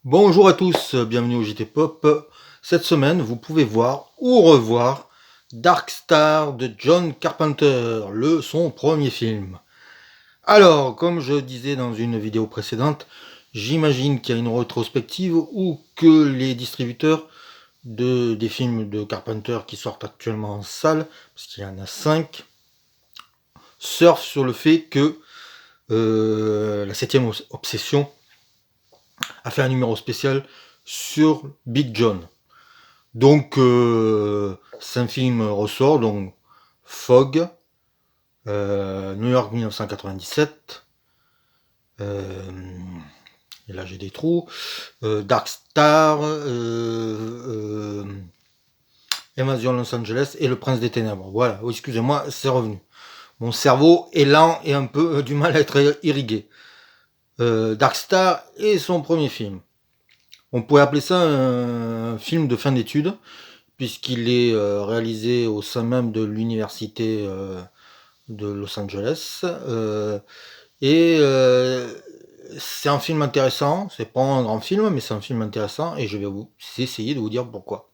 Bonjour à tous, bienvenue au JT Pop. Cette semaine, vous pouvez voir ou revoir Dark Star de John Carpenter, son premier film. Alors, comme je disais dans une vidéo précédente, j'imagine qu'il y a une rétrospective ou que les distributeurs des films de Carpenter qui sortent actuellement en salle, parce qu'il y en a 5, surfent sur le fait que la 7ème obsession a fait un numéro spécial sur Big John. Donc, 5 films ressort, donc Fog, New York 1997, et là j'ai des trous, Dark Star, Invasion Los Angeles et Le Prince des Ténèbres. Voilà, oh, excusez-moi, c'est revenu. Mon cerveau est lent et un peu du mal à être irrigué. Dark Star est son premier film. On pourrait appeler ça un film de fin d'études, puisqu'il est réalisé au sein même de l'université de Los Angeles. C'est un film intéressant, c'est pas un grand film, mais c'est un film intéressant, et je vais essayer de vous dire pourquoi.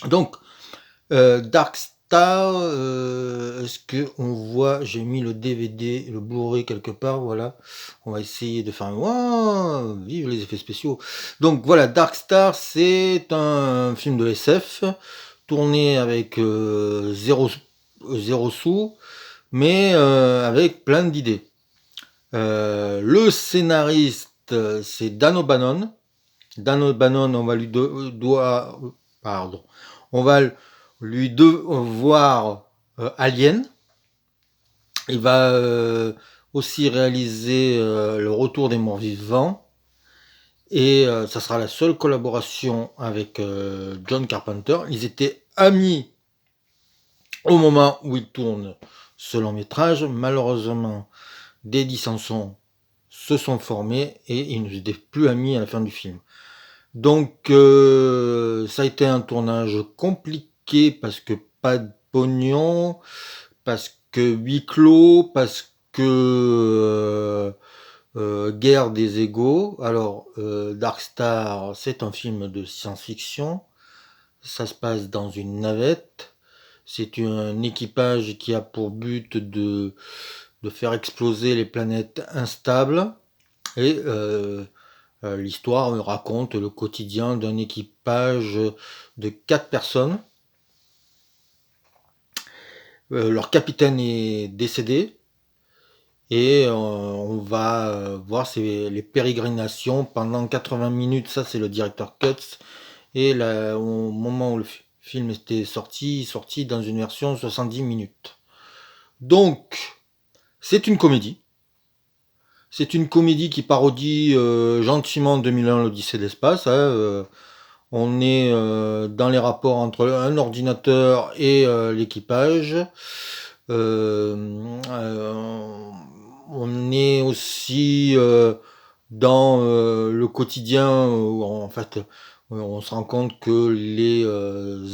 Donc, Dark Star, est-ce que on voit, j'ai mis le DVD, le Blu-ray quelque part, voilà. On va essayer de faire un vive les effets spéciaux. Donc voilà, Dark Star, c'est un film de SF tourné avec zéro sous, mais avec plein d'idées. Le scénariste, c'est Dan O'Bannon. Dan O'Bannon, on va lui on va lui devoir Alien. Il va aussi réaliser Le Retour des Morts Vivants. Et ça sera la seule collaboration avec John Carpenter. Ils étaient amis au moment où ils tournent ce long métrage. Malheureusement, des dissensions se sont formés et ils n'étaient plus amis à la fin du film. Donc ça a été un tournage compliqué parce que pas de pognon, parce que huis clos, parce que guerre des égos. Alors Dark Star, c'est un film de science-fiction. Ça se passe dans une navette. C'est un équipage qui a pour but de faire exploser les planètes instables. Et l'histoire raconte le quotidien d'un équipage de 4 personnes. Leur capitaine est décédé. Et on va voir les pérégrinations pendant 80 minutes. Ça, c'est le directeur Cuts. Et là, au moment où le film était sorti dans une version 70 minutes. Donc, c'est une comédie. C'est une comédie qui parodie gentiment 2001 l'Odyssée de l'espace. On est dans les rapports entre un ordinateur et l'équipage. On est aussi dans le quotidien où en fait on se rend compte que les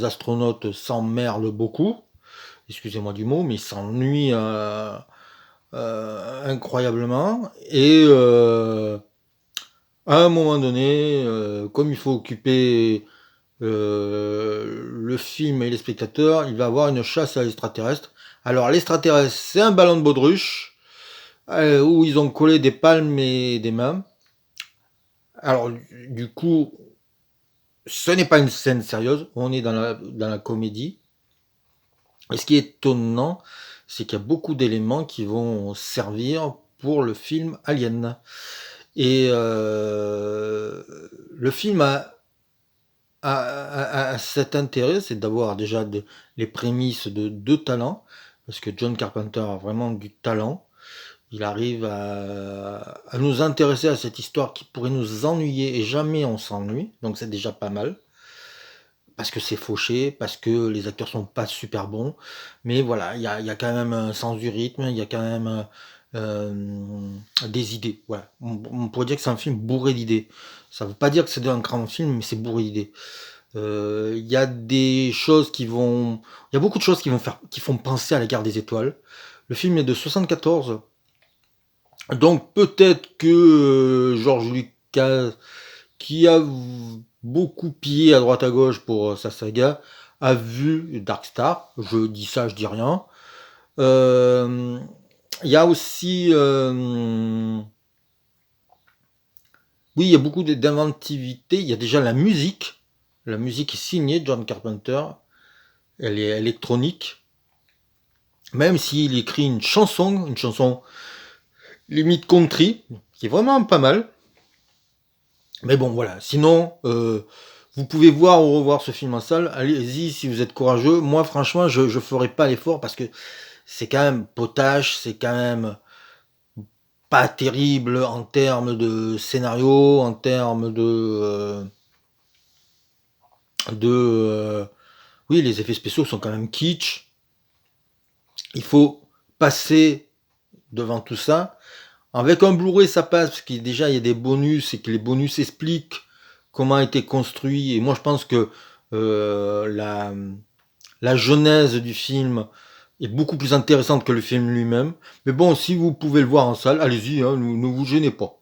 astronautes s'emmerdent beaucoup. Excusez-moi du mot, mais ils s'ennuient incroyablement. Et à un moment donné, comme il faut occuper le film et les spectateurs, il va avoir une chasse à l'extraterrestre. Alors l'extraterrestre, c'est un ballon de baudruche où ils ont collé des palmes et des mains. Alors du coup, ce n'est pas une scène sérieuse, on est dans la comédie. Et ce qui est étonnant, c'est qu'il y a beaucoup d'éléments qui vont servir pour le film Alien. Et le film a cet intérêt, c'est d'avoir déjà les prémices de talent, parce que John Carpenter a vraiment du talent. Il arrive à nous intéresser à cette histoire qui pourrait nous ennuyer et jamais on s'ennuie, donc c'est déjà pas mal. Parce que c'est fauché, parce que les acteurs sont pas super bons, mais voilà, il y a quand même un sens du rythme, il y a quand même des idées. Voilà. On pourrait dire que c'est un film bourré d'idées. Ça veut pas dire que c'est un grand film, mais c'est bourré d'idées. Il y a des choses il y a beaucoup de choses qui font penser à la Guerre des Étoiles. Le film est de 74, donc peut-être que George Lucas qui a beaucoup pillé à droite à gauche pour sa saga, a vu Dark Star. Je dis ça, je dis rien. Il y a aussi... oui, il y a beaucoup d'inventivité. Il y a déjà la musique. La musique est signée John Carpenter. Elle est électronique. Même s'il écrit une chanson limite country, qui est vraiment pas mal. Mais bon, voilà. Sinon, vous pouvez voir ou revoir ce film en salle. Allez-y si vous êtes courageux. Moi, franchement, je ferai pas l'effort parce que c'est quand même potache, c'est quand même pas terrible en termes de scénario, en termes oui, les effets spéciaux sont quand même kitsch. Il faut passer devant tout ça. Avec un Blu-ray, ça passe, parce qu'il déjà il y a des bonus et que les bonus expliquent comment a été construit. Et moi, je pense que la genèse du film est beaucoup plus intéressante que le film lui-même. Mais bon, si vous pouvez le voir en salle, allez-y, hein, ne vous gênez pas.